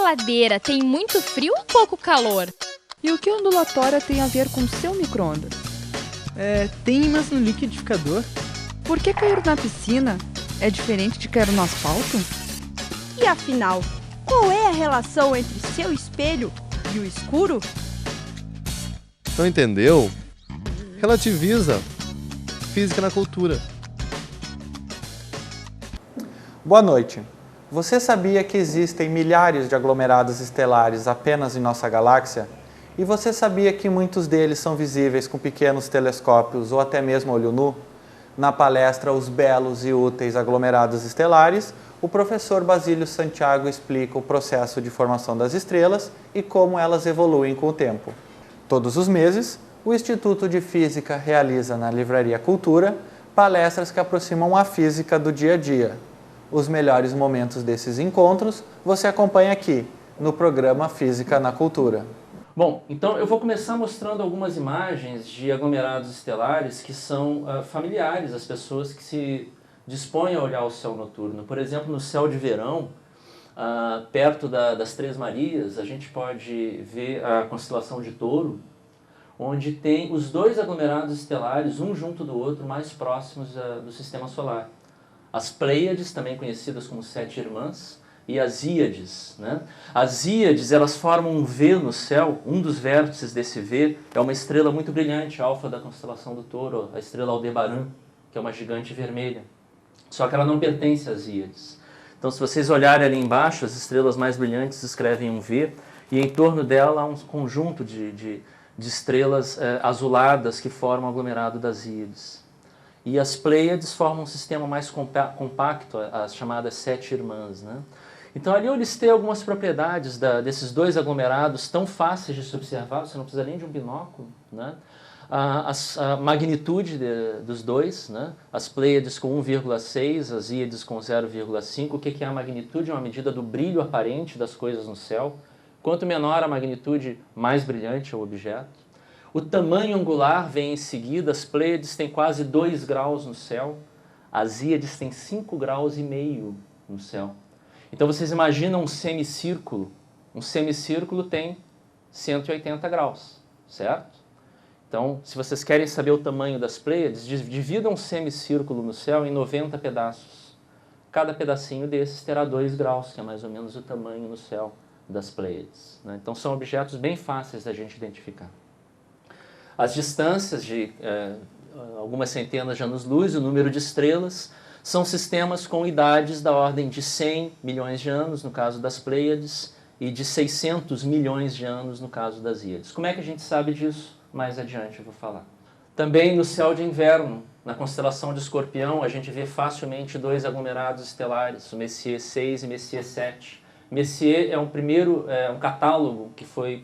geladeira tem muito frio ou pouco calor? E o que a ondulatória tem a ver com seu micro-ondas? Tem ímãs no liquidificador. Por que cair na piscina é diferente de cair no asfalto? E afinal, qual é a relação entre seu espelho e o escuro? Não entendeu? Relativiza. Física na cultura. Boa noite. Você sabia que existem milhares de aglomerados estelares apenas em nossa galáxia? E você sabia que muitos deles são visíveis com pequenos telescópios ou até mesmo olho nu? Na palestra Os Belos e Úteis Aglomerados Estelares, o professor Basílio Santiago explica o processo de formação das estrelas e como elas evoluem com o tempo. Todos os meses, o Instituto de Física realiza na Livraria Cultura palestras que aproximam a física do dia a dia. Os melhores momentos desses encontros você acompanha aqui, no programa Física na Cultura. Bom, então eu vou começar mostrando algumas imagens de aglomerados estelares que são familiares às pessoas que se dispõem a olhar o céu noturno. Por exemplo, no céu de verão, perto das Três Marias, a gente pode ver a constelação de Touro, onde tem os dois aglomerados estelares, um junto do outro, mais próximos do Sistema Solar. As Pleiades, também conhecidas como Sete Irmãs, e as Íades, né? As Íades, elas formam um V no céu. Um dos vértices desse V é uma estrela muito brilhante, alfa da constelação do Touro, a estrela Aldebaran, que é uma gigante vermelha. Só que ela não pertence às Íades. Então, se vocês olharem ali embaixo, as estrelas mais brilhantes escrevem um V, e em torno dela há um conjunto de estrelas azuladas que formam o aglomerado das Íades. E as Pleiades formam um sistema mais compacto, as chamadas Sete Irmãs, né? Então ali eu listei algumas propriedades desses dois aglomerados tão fáceis de se observar, você não precisa nem de um binóculo, né? A magnitude dos dois, né? As Pleiades com 1,6, as Íades com 0,5. O que é a magnitude? É uma medida do brilho aparente das coisas no céu. Quanto menor a magnitude, mais brilhante é o objeto. O tamanho angular vem em seguida. As Pleiades têm quase 2 graus no céu, as Íades têm 5,5 graus no céu. Então vocês imaginam um semicírculo. Um semicírculo tem 180 graus, certo? Então, se vocês querem saber o tamanho das Pleiades, dividam um semicírculo no céu em 90 pedaços. Cada pedacinho desses terá 2 graus, que é mais ou menos o tamanho no céu das Pleiades, né? Então são objetos bem fáceis da gente identificar. As distâncias de algumas centenas de anos-luz, o número de estrelas, são sistemas com idades da ordem de 100 milhões de anos, no caso das Pleiades, e de 600 milhões de anos, no caso das Íades. Como é que a gente sabe disso? Mais adiante eu vou falar. Também no céu de inverno, na constelação de Escorpião, a gente vê facilmente dois aglomerados estelares, o Messier 6 e Messier 7. Messier é um catálogo que foi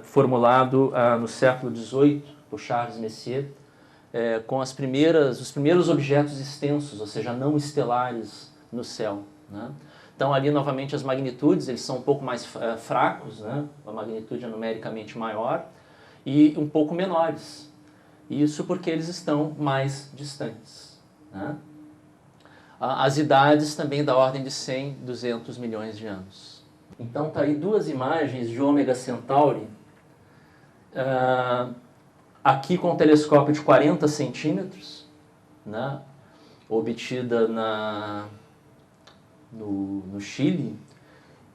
formulado no século XVIII por Charles Messier, com os primeiros objetos extensos, ou seja, não estelares no céu, né? Então ali novamente as magnitudes, eles são um pouco mais fracos, né? A magnitude é numericamente maior e um pouco menores. Isso porque eles estão mais distantes, né? As idades também da ordem de 100, 200 milhões de anos. Então tá aí duas imagens de Ômega Centauri, aqui com um telescópio de 40 centímetros, né, obtida no Chile,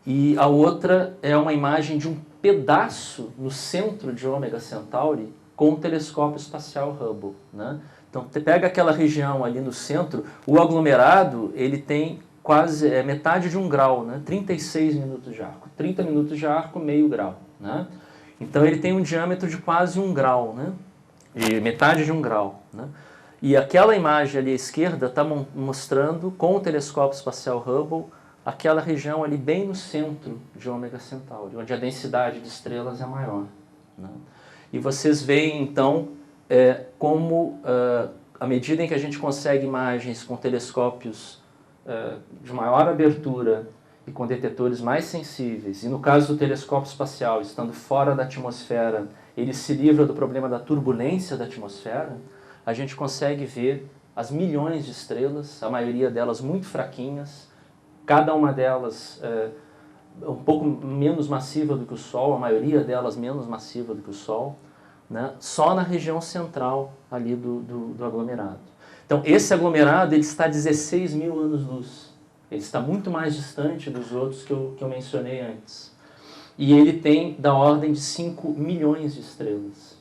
e a outra é uma imagem de um pedaço no centro de Ômega Centauri com o telescópio espacial Hubble, né? Então pega aquela região ali no centro, o aglomerado ele tem quase metade de 1 grau, né? 36 minutos de arco, 30 minutos de arco, meio grau, né? Então ele tem um diâmetro de quase 1 grau, né? E metade de 1 grau, né? E aquela imagem ali à esquerda está mostrando com o telescópio espacial Hubble aquela região ali bem no centro de Ômega Centauri, onde a densidade de estrelas é maior, né? E vocês veem então como à medida em que a gente consegue imagens com telescópios de maior abertura e com detetores mais sensíveis, e no caso do telescópio espacial, estando fora da atmosfera, ele se livra do problema da turbulência da atmosfera, a gente consegue ver as milhões de estrelas, a maioria delas muito fraquinhas, cada uma delas um pouco menos massiva do que o Sol, a maioria delas menos massiva do que o Sol, né? Só na região central ali do aglomerado. Então, esse aglomerado ele está a 16 mil anos-luz. Ele está muito mais distante dos outros que eu mencionei antes. E ele tem da ordem de 5 milhões de estrelas.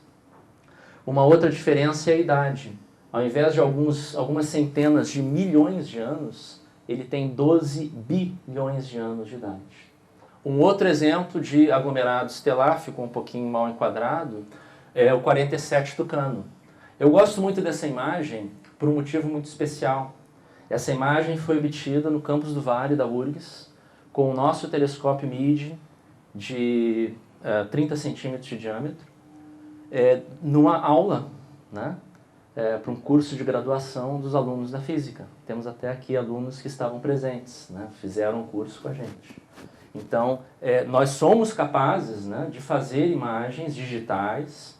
Uma outra diferença é a idade. Ao invés de algumas centenas de milhões de anos, ele tem 12 bilhões de anos de idade. Um outro exemplo de aglomerado estelar, ficou um pouquinho mal enquadrado, é o 47 Tucano. Eu gosto muito dessa imagem por um motivo muito especial. Essa imagem foi obtida no Campos do Vale da URGS, com o nosso telescópio MIDI de 30 centímetros de diâmetro, numa aula, né, para um curso de graduação dos alunos da física. Temos até aqui alunos que estavam presentes, né, fizeram um curso com a gente. Então, nós somos capazes, né, de fazer imagens digitais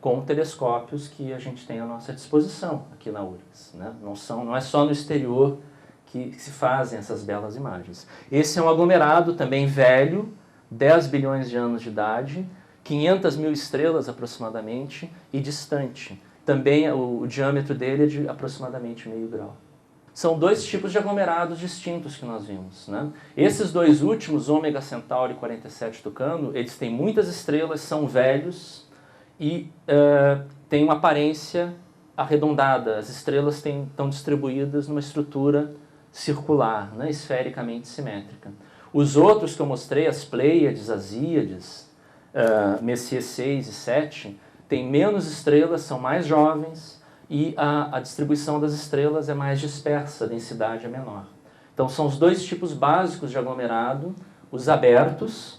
com telescópios que a gente tem à nossa disposição aqui na URGS, né? Não é só no exterior que se fazem essas belas imagens. Esse é um aglomerado também velho, 10 bilhões de anos de idade, 500 mil estrelas aproximadamente e distante. Também o diâmetro dele é de aproximadamente meio grau. São dois tipos de aglomerados distintos que nós vimos, né? Esses dois últimos, Ômega Centauri e 47 Tucano, eles têm muitas estrelas, são velhos e têm uma aparência arredondada. As estrelas estão distribuídas numa estrutura circular, né? Esfericamente simétrica. Os outros que eu mostrei, as Pleiades, as Íades, Messier 6 e 7, têm menos estrelas, são mais jovens, e a distribuição das estrelas é mais dispersa, a densidade é menor. Então são os dois tipos básicos de aglomerado, os abertos,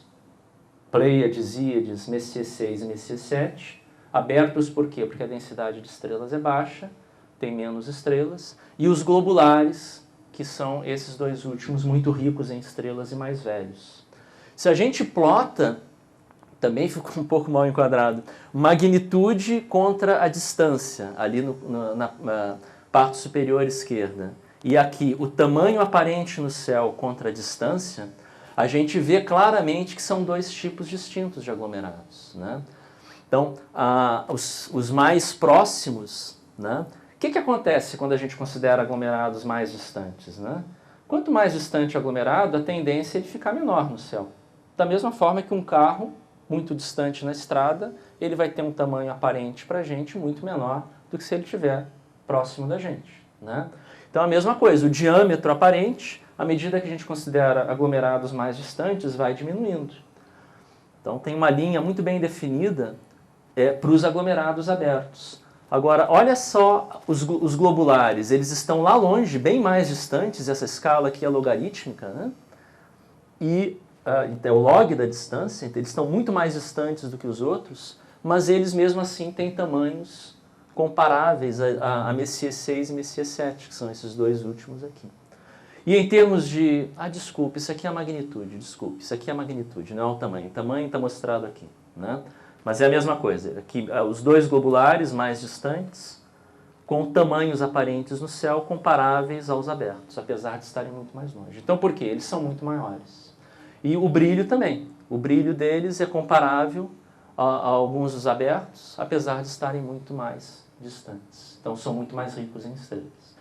Pleiades, Íades, Messier 6 e Messier 7. Abertos por quê? Porque a densidade de estrelas é baixa, tem menos estrelas, e os globulares, que são esses dois últimos, muito ricos em estrelas e mais velhos. Se a gente plota, também ficou um pouco mal enquadrado, magnitude contra a distância, ali na parte superior esquerda, e aqui o tamanho aparente no céu contra a distância, a gente vê claramente que são dois tipos distintos de aglomerados, né? Então, os mais próximos, né? O que acontece quando a gente considera aglomerados mais distantes, né? Quanto mais distante o aglomerado, a tendência é de ficar menor no céu. Da mesma forma que um carro muito distante na estrada, ele vai ter um tamanho aparente para a gente muito menor do que se ele estiver próximo da gente, né? Então, a mesma coisa, o diâmetro aparente, à medida que a gente considera aglomerados mais distantes, vai diminuindo. Então, tem uma linha muito bem definida para os aglomerados abertos. Agora, olha só os globulares, eles estão lá longe, bem mais distantes, essa escala aqui é logarítmica, né? E é o log da distância, então eles estão muito mais distantes do que os outros, mas eles mesmo assim têm tamanhos comparáveis a Messier 6 e Messier 7, que são esses dois últimos aqui. E em termos de... desculpa, isso aqui é a magnitude, desculpe, isso aqui é a magnitude, não é o tamanho. O tamanho está mostrado aqui, né? Mas é a mesma coisa, aqui, os dois globulares mais distantes, com tamanhos aparentes no céu comparáveis aos abertos, apesar de estarem muito mais longe. Então, por quê? Eles são muito maiores. E o brilho também. O brilho deles é comparável a alguns dos abertos, apesar de estarem muito mais distantes. Então, são muito mais ricos em estrelas.